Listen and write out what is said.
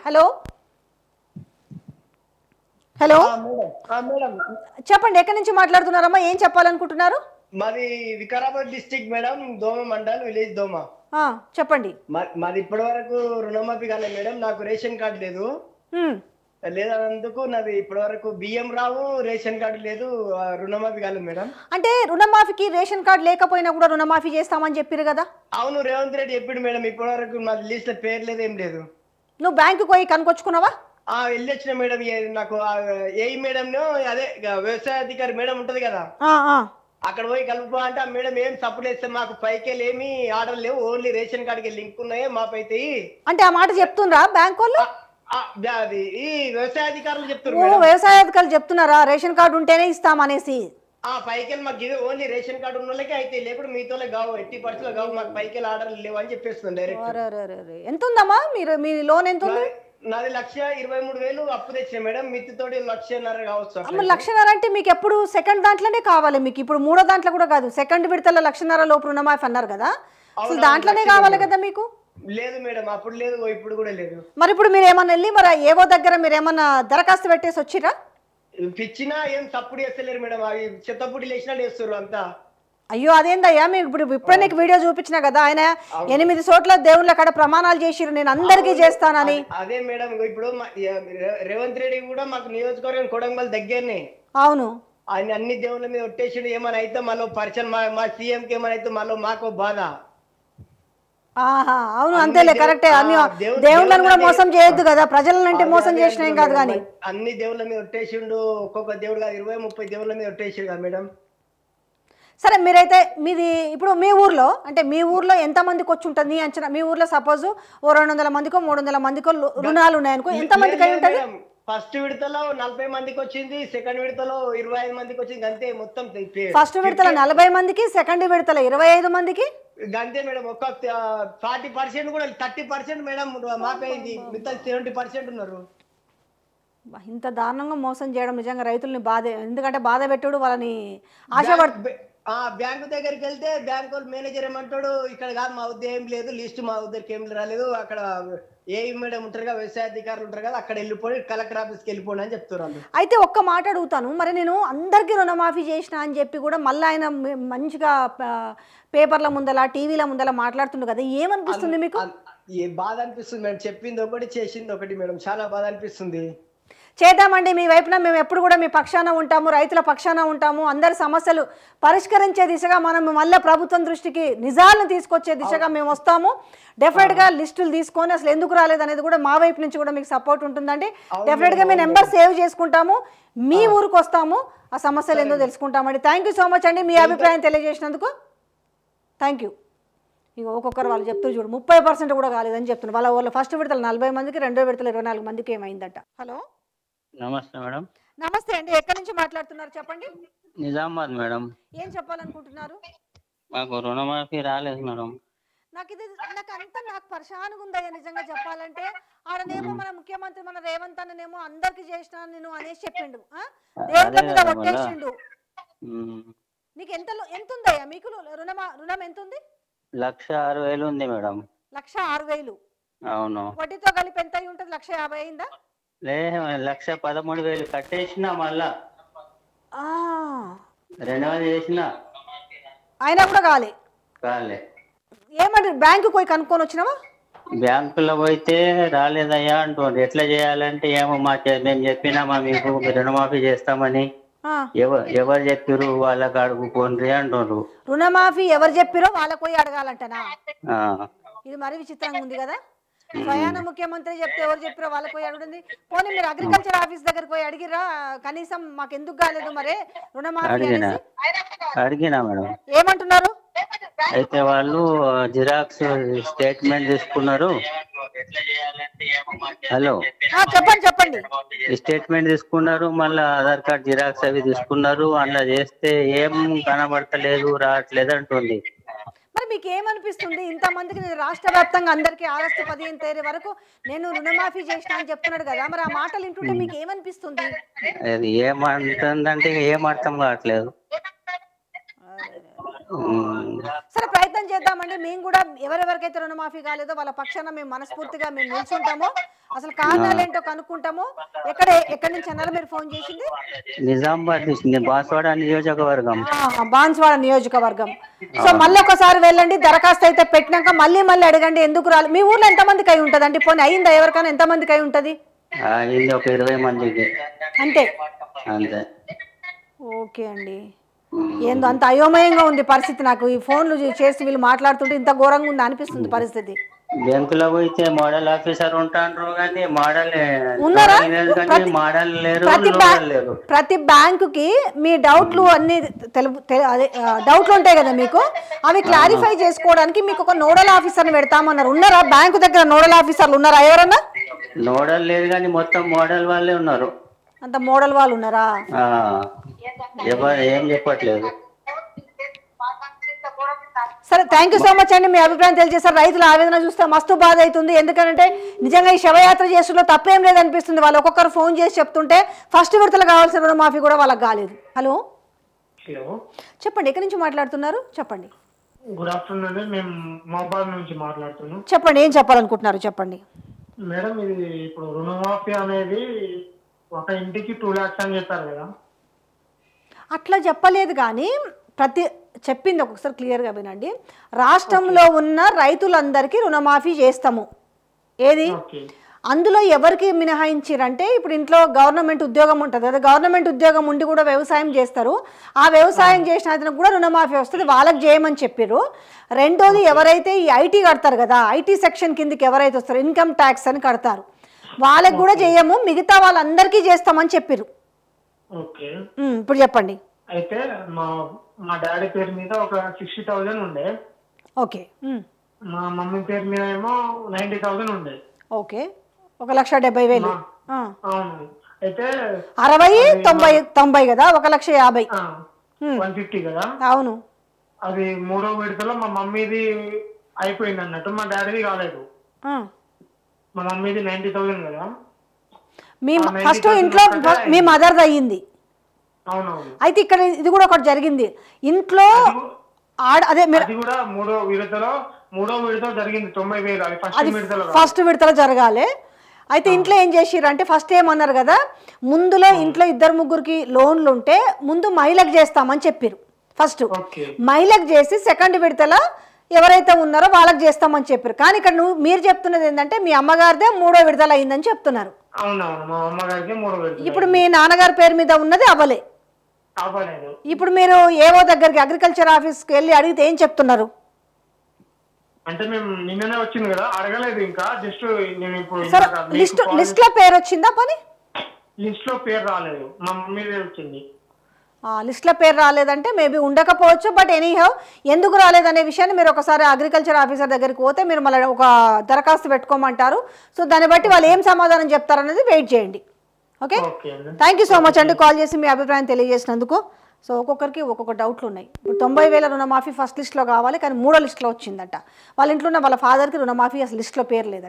Hello hello madam చెప్పండి, ఎక్కడి నుంచి మాట్లాడుతున్నారమ్మా? ఏం చెప్పాలనుకుంటున్నారు? మాది వికారాబాద్ డిస్ట్రిక్ట్ మేడం, దోమ మండల్, విలేజ్ దోమ. చెప్పండి. మాది ఇప్పటి వరకు రుణమాఫీ కాలేదు మేడం. నాకు రేషన్ కార్డు లేదు. లేదన్నందుకు నాది ఇప్పటి వరకు బియ్యం రావు, రేషన్ కార్డు లేదు, రుణమాఫీ కాలేదు మేడం. అంటే రుణమాఫీకి రేషన్ కార్డు లేకపోయినా కూడా రుణమాఫీ చేస్తామని చెప్పారు కదా? అవును, రేవంత్ రెడ్డి చెప్పిండు మేడం. ఇప్పటి వరకు నా లిస్ట్ లో పేరు లేదు, ఏం లేదు. నువ్వు బ్యాంకు పోయి కనుకొచ్చుకున్నావా? వెళ్ళొచ్చిన మేడం. నాకు ఏఈ మేడం, అదే వ్యవసాయ అధికారి మేడం ఉంటది కదా, అక్కడ పోయి కలుపు అంటే ఆ మేడం ఏం సపోర్ట్ చేస్తే మాకు పైకెళ్ళి ఏమి ఆర్డర్ లేవు, ఓన్లీ రేషన్ కార్డుకి లింక్ ఉన్నాయే మాపైతే అంటే ఆ మాట చెప్తుండ్రా బ్యాంక్ వాళ్ళు? అది ఈ వ్యవసాయ అధికారులు చెప్తున్నారు. వ్యవసాయ అధికారులు చెప్తున్నారా రేషన్ కార్డు ఉంటేనే ఇస్తామనేసి? పైకెళ్ళి మాకు ఇది ఓన్లీ రేషన్ కార్డు ఉన్న వాళ్ళకే అయితే, లేకపోతే మీతోనే కావు, 80% కావు, మాకు పైకెళ్ళి ఆర్డర్లు లేవు అని చెప్పేస్తుంది డైరెక్ట్. ఎంత ఉందమ్మా మీ లోన్? ఎంత ఉంది? నాది 1,23,000 అప్పు తెచ్చిన మేడం. మిత్తితోటి 1,50,000 కావచ్చు. 1,50,000 అంటే మీకు ఎప్పుడు సెకండ్ దాంట్లోనే కావాలి? మీకు ఇప్పుడు మూడో దాంట్లో కూడా కాదు, సెకండ్ విడతల 1,50,000 లోపు రుణమాఫీ అన్నారు కదా, అసలు దాంట్లోనే కావాలి కదా మీకు? లేదు మేడం, అప్పుడు లేదు, ఇప్పుడు కూడా లేదు. మరి ఇప్పుడు మీరు ఏమన్నా వెళ్ళి మరి ఏవో దగ్గర మీరు ఏమన్నా దరఖాస్తు పెట్టేసి వచ్చిరా? పిచ్చినా ఏం తప్పుడు చేస్తలేరు మేడం. అవి చెత్తపుడి లేచినట్టు చేస్తారు అంతా. అయ్యో అదేందయ్యా, మీకు ఇప్పుడే నీకు వీడియో చూపించిన కదా, ఆయన 8 చోట్ల దేవుళ్ళ కాడ ప్రమాణాలు చేసిరు, నేను అందరికీ చేస్తానని. అదే మేడం, ఇప్పుడు రేవంత్ రెడ్డి కూడా మాకు నియోజకవర్గం కొడంగల్ దగ్గరనే. అవును, ఆయన అన్ని దేవుళ్ళ మీద ఒట్టేసిండు. ఏమైనా అయితే మళ్ళీ పరిచయం, మా సీఎంకి ఏమైనా అయితే మళ్ళీ మాకు బాధ. అవును అంతేలే, కరెక్టే. అన్ని దేవుళ్ళని కూడా మోసం చేయొద్దు కదా, ప్రజలంటే మోసం చేసిన ఏం కాదు కానీ. అన్ని దేవుళ్ళ మీద ఒట్టేసిండు, ఒక్కొక్క దేవుడు కాదు 20-30 దేవుళ్ళ మీద ఒట్టేసిండు కదా మేడం. సరే, మీరైతే మీది ఇప్పుడు మీ ఊర్లో, అంటే మీ ఊర్లో ఎంతమందికి వచ్చి ఉంటుంది అంచనా? మీ ఊర్లో సపోజ్ 200 మందికో 300 మందికో రుణాలు ఉన్నాయనుకో, ఎంతమందికి అయి ఉంటుంది? ఫస్ట్ విడతలో 40 మందికి వచ్చింది, సెకండ్ విడతలో 25 మందికి వచ్చింది, అంతే. మొత్తం ఫస్ట్ విడతలో 40 మందికి, సెకండ్ విడతలో 25 మందికి, అంతే మేడం. ఒక 40% కూడా 30% మేడం మాపైంది, మిగతా 70% ఉన్నారు. ఇంత దారుణంగా మోసం చేయడం నిజంగా రైతుల్ని బాధ, ఎందుకంటే బాధ పెట్టుడు వాళ్ళని ఆశపడు. బ్యాంకు దగ్గరికి వెళ్తే బ్యాంకు మేనేజర్ ఏమంటాడు, ఇక్కడ కాదు మా ఉద్యోగం ఏం లేదు, లిస్ట్ మా ఉద్దరికి ఏం రాలేదు, అక్కడ ఏ మేడం ఉంటారు కదా, వ్యవసాయ అధికారులు ఉంటారు కదా, అక్కడ వెళ్ళిపోయి కలెక్టర్ ఆఫీస్కి వెళ్ళిపోండి అని చెప్తున్నారు. అయితే ఒక్క మాట అడుగుతాను, మరి నేను అందరికీ రుణమాఫీ చేసిన అని చెప్పి కూడా మళ్ళీ ఆయన మంచిగా పేపర్ల ముందల టీవీల ముందల మాట్లాడుతుండు కదా, ఏమనిపిస్తుంది మీకు? ఏ బాధ అనిపిస్తుంది మేడం. చెప్పింది ఒకటి, చేసింది ఒకటి మేడం. చాలా బాధ అనిపిస్తుంది. చేద్దామండి, మీ వైపున మేము ఎప్పుడు కూడా మీ పక్షాన ఉంటాము, రైతుల పక్షాన ఉంటాము. అందరి సమస్యలు పరిష్కరించే దిశగా మనం మళ్ళీ ప్రభుత్వం దృష్టికి నిజాలను తీసుకొచ్చే దిశగా మేము వస్తాము. డెఫినెట్గా లిస్టులు తీసుకొని అసలు ఎందుకు రాలేదు అనేది కూడా మా వైపు నుంచి కూడా మీకు సపోర్ట్ ఉంటుందండి. డెఫినెట్గా మీ నెంబర్ సేవ్ చేసుకుంటాము, మీ ఊరికి వస్తాము, ఆ సమస్యలు ఏందో తెలుసుకుంటామండి. థ్యాంక్ యూ సో మచ్ అండి, మీ అభిప్రాయం తెలియజేసినందుకు థ్యాంక్ యూ. ఇక ఒక్కొక్కరు వాళ్ళు చెప్తూ చూడు 30% కూడా కాలేదని చెప్తున్నారు. వాళ్ళ ఫస్ట్ విడతలు 40 మందికి, రెండో విడతలు 24 మందికి ఏమైందట. హలో నమస్తే మేడం. నమస్తే అండి, ఎక్కడి నుంచి మాట్లాడుతున్నారు చెప్పండి? నిజామాబాద్ మేడం. ఏం చెప్పాలనుకుంటున్నారు? మాకు రుణమాఫీ రాలేదు మేడం. నాకు పరిశానుగా ఉందయ్యా నిజంగా చెప్పాలంటే. ఆడనేమో మన ముఖ్యమంత్రి మన రేవంత్ అన్ననేమో అందరికి చేసిన నేను అనేసి చెప్పిండు, దేవుళ్ళ మీద ఒట్టేసిండు. నీకు ఎంత ఉందయ్యా మీకు రుణం ఎంత ఉంది? 1,06,000 ఉంది మేడం. 1,06,000? అవును. వడ్డీతో కలిపి ఎంత అయి ఉంటుంది? 1,50,000 అయిందా? లే, 1,13,000 కట్టేసిన, మళ్ళా రెన్యువల్ చేసిన, అయినా కూడా కాలే. ఏమంటే బ్యాంకు పోయి కనుక్కొని వచ్చినావా? బ్యాంకులో పోయితే రాలేదయ్యా అంటుంది. ఎట్లా చేయాలంటే ఏమో మేము చెప్పినామా మీకు రుణమాఫీ చేస్తామని, ఎవరు చెప్పారు వాళ్ళకి అడుగుకోండి అంటారు. రుణమాఫీ ఎవరు చెప్పారో వాళ్ళకి పోయి అడగాలంటనా? ఇది మరి విచిత్రంగా ఉంది కదా. స్వయాన ముఖ్యమంత్రి చెప్తే ఎవరు చెప్పారో వాళ్ళకి పోయి అడుగుతుంది. పోనీ మీరు అగ్రికల్చర్ ఆఫీస్ దగ్గరికి పోయి అడిగిరా, కనీసం మాకు ఎందుకు కాలేదు మరి రుణమాఫీ? అడిగినా మేడం. ఏమంటున్నారు? అయితే వాళ్ళు జిరాక్స్ స్టేట్మెంట్ తీసుకున్నారు. హలో, చెప్పండి. స్టేట్మెంట్ తీసుకున్నారు, మళ్ళీ ఆధార్ కార్డ్ జిరాక్స్ అవి తీసుకున్నారు. అలా చేస్తే ఏం కనబడతలేదు, రావట్లేదు అంటుంది. మరి మీకు ఏమనిపిస్తుంది? ఇంతమందికి రాష్ట్ర వ్యాప్తంగా అందరికీ ఆగస్టు 15 తేదీ వరకు నేను రుణమాఫీ చేసిన అని చెప్తున్నాడు కదా, మరి ఆ మాటలు వింటుంటే మీకు ఏమనిపిస్తుంది? ఏమంటుందంటే ఏం అర్థం కావట్లేదు. సరే ప్రయత్నం చేద్దామండి. మేము కూడా ఎవరెవరికైతే రుణమాఫీ కాలేదో వాళ్ళ పక్షాన మేము మనస్ఫూర్తిగా మేము నిల్చుంటాము. అసలు కారణాలు ఏంటో కనుక్కుంటాము. ఎక్కడి నుంచి అన్నారు మీరు ఫోన్ చేసింది? నిజామాబాద్ బాన్స్వాడ నియోజకవర్గం. బాన్స్వాడ నియోజకవర్గం. సో మళ్ళీ ఒకసారి వెళ్ళండి, దరఖాస్తు అయితే పెట్టినాక మళ్ళీ అడగండి ఎందుకు రాలేదు. మీ ఊర్లో ఎంతమందికి అయి ఉంటుంది అండి? పోనీ అయిందా ఎవరికైనా? ఎంతమందికి అయి ఉంటుంది? ఒక 20 మందికి అంతే. ఓకే అండి. ఏందో అంత అయోమయంగా ఉంది పరిస్థితి. నాకు ఈ ఫోన్లు చేసి వీళ్ళు మాట్లాడుతుంటే ఇంత ఘోరంగా ఉంది అనిపిస్తుంది పరిస్థితి. బ్యాంకులో పోయితే మోడల్ ఆఫీసర్ ఉంటారు కానీ ఉన్నారా? లేరు. ప్రతి బ్యాంకుకి మీ డౌట్లు అన్ని డౌట్లు ఉంటాయి కదా మీకు, అవి క్లారిఫై చేసుకోవడానికి మీకు ఒక నోడల్ ఆఫీసర్ని పెడతామన్నారు. ఉన్నారా బ్యాంకు దగ్గర నోడల్ ఆఫీసర్లు? ఉన్నారా ఎవరన్నా? నోడల్ లేదు కానీ మొత్తం మోడల్ వాళ్ళే ఉన్నారు. అంత మోడల్ వాళ్ళు ఉన్నారా? ఎవరు ఏం చెప్పట్లేదు. సరే, థ్యాంక్ యూ సో మచ్ అండి. మీ అభిప్రాయం తెలియజేశారు. రైతుల ఆవేదన చూస్తే మస్తు బాధ అవుతుంది. ఎందుకంటే నిజంగా ఈ శవయాత్ర చేస్తుల్లో తప్పేం లేదనిపిస్తుంది. వాళ్ళు ఒక్కొక్కరు ఫోన్ చేసి చెప్తుంటే ఫస్ట్ విడతలు కావాల్సిన రుణమాఫీ కూడా వాళ్ళకి కాలేదు. హలో చెప్పండి, ఎక్కడి నుంచి మాట్లాడుతున్నారు? చెప్పండి. గుడ్ ఆఫ్టర్నూన్, మేము మహబాద్ నుంచి మాట్లాడుతున్నాం. చెప్పండి, ఏం చెప్పాలనుకుంటున్నారు చెప్పండి. మేడం, ఇది ఇప్పుడు రుణమాఫీ అనేది ఒక ఇంటికి 2 lakhs అని చెప్పారు కదా? అట్లా చెప్పలేదు కానీ చెప్పింది ఒక్కొక్కసారి క్లియర్గా వినండి. రాష్ట్రంలో ఉన్న రైతులందరికీ రుణమాఫీ చేస్తాము. ఏది అందులో ఎవరికి మినహాయించారంటే, ఇప్పుడు ఇంట్లో గవర్నమెంట్ ఉద్యోగం ఉంటుంది కదా, గవర్నమెంట్ ఉద్యోగం ఉండి కూడా వ్యవసాయం చేస్తారు. ఆ వ్యవసాయం చేసిన అతనికి కూడా రుణమాఫీ వస్తుంది, వాళ్ళకి చేయమని చెప్పారు. రెండోది, ఎవరైతే ఈ ఐటీ కడతారు కదా, ఐటీ సెక్షన్ కిందకి ఎవరైతే వస్తారో ఇన్కమ్ ట్యాక్స్ అని కడతారు, వాళ్ళకి కూడా చేయము, మిగతా వాళ్ళందరికీ చేస్తామని చెప్పారు. ఇప్పుడు చెప్పండి. అయితే మా డాడీ పేరు మీద ఒక 60,000 ఉండే. ఓకే. మా మమ్మీ పేరు మీద ఏమో 90,000 ఉండే. ఓకే, 1,70,000. అవును. అయితే 60, 90 కదా, 1,50,000. 150 కదా? అవును. అది 3వ విడతలో మా మమ్మీది అయిపోయింది అన్నట్టు, మా డాడీది కాలేదు. మా మమ్మీది 90,000 కదా. మీ ఫస్ట్ ఇంట్లో మీ మదర్ది అయ్యింది. అవునవును. అయితే ఇక్కడ ఇది కూడా ఒకటి జరిగింది ఇంట్లో. అదే అది కూడా 3వ విడత జరిగింది. 90,000 ఫస్ట్ విడతలో జరగాలి. అయితే ఇంట్లో ఏం చేసిర్రు అంటే, ఫస్ట్ ఏమన్నారు కదా, ముందులో ఇంట్లో 2-3కి లోన్లు ఉంటే ముందు మహిళకు చేస్తామని చెప్పారు. ఫస్ట్ మహిళకు చేసి సెకండ్ విడతల ఎవరైతే ఉన్నారో వాళ్ళకి చేస్తామని చెప్పారు. కానీ ఇక్కడ మీరు చెప్తున్నది ఏంటంటే, మీ అమ్మగారిదే 3వ విడతలు అయిందని చెప్తున్నారు. ఇప్పుడు మీ నాన్నగారి పేరు మీద ఉన్నది అవ్వలే. ఇప్పుడు మీరు ఏవో దగ్గరికి అగ్రికల్చర్ ఆఫీస్కి వెళ్ళి అడిగితే ఏం చెప్తున్నారు? అంటే మేము నిన్ననే వచ్చింది కదా, అడగలేదు ఇంకా. జస్ట్ నేను ఇప్పుడు లిస్ట్ లో పేరు వచ్చిందా? పని లిస్ట్ లో పేరు రాలేదు, మా మమ్మీదే వచ్చింది. లిస్ట్ లో పేరు రాలేదంటే మేబీ ఉండకపోవచ్చు. బట్ ఎనీహౌ, ఎందుకు రాలేదనే విషయాన్ని మీరు ఒకసారి అగ్రికల్చర్ ఆఫీసర్ దగ్గరికి పోతే మీరు మళ్ళీ ఒక దరఖాస్తు పెట్టుకోమంటారు. సో దాన్ని బట్టి వాళ్ళు ఏం సమాధానం చెప్తారనేది వెయిట్ చేయండి. Okay, thank you so much అండి కాల్ చేసి మీ అభిప్రాయం తెలియజేసినందుకు. సో ఒక్కొక్కరికి ఒక్కొక్క డౌట్లు ఉన్నాయి. ఇప్పుడు 90,000 రుణమాఫీ ఫస్ట్ లిస్ట్లో కావాలి, కానీ 3వ లిస్ట్లో వచ్చిందట. వాళ్ళ ఇంట్లో ఉన్న వాళ్ళ ఫాదర్కి రుణమాఫీ అసలు లిస్ట్లో పేరు లేదట.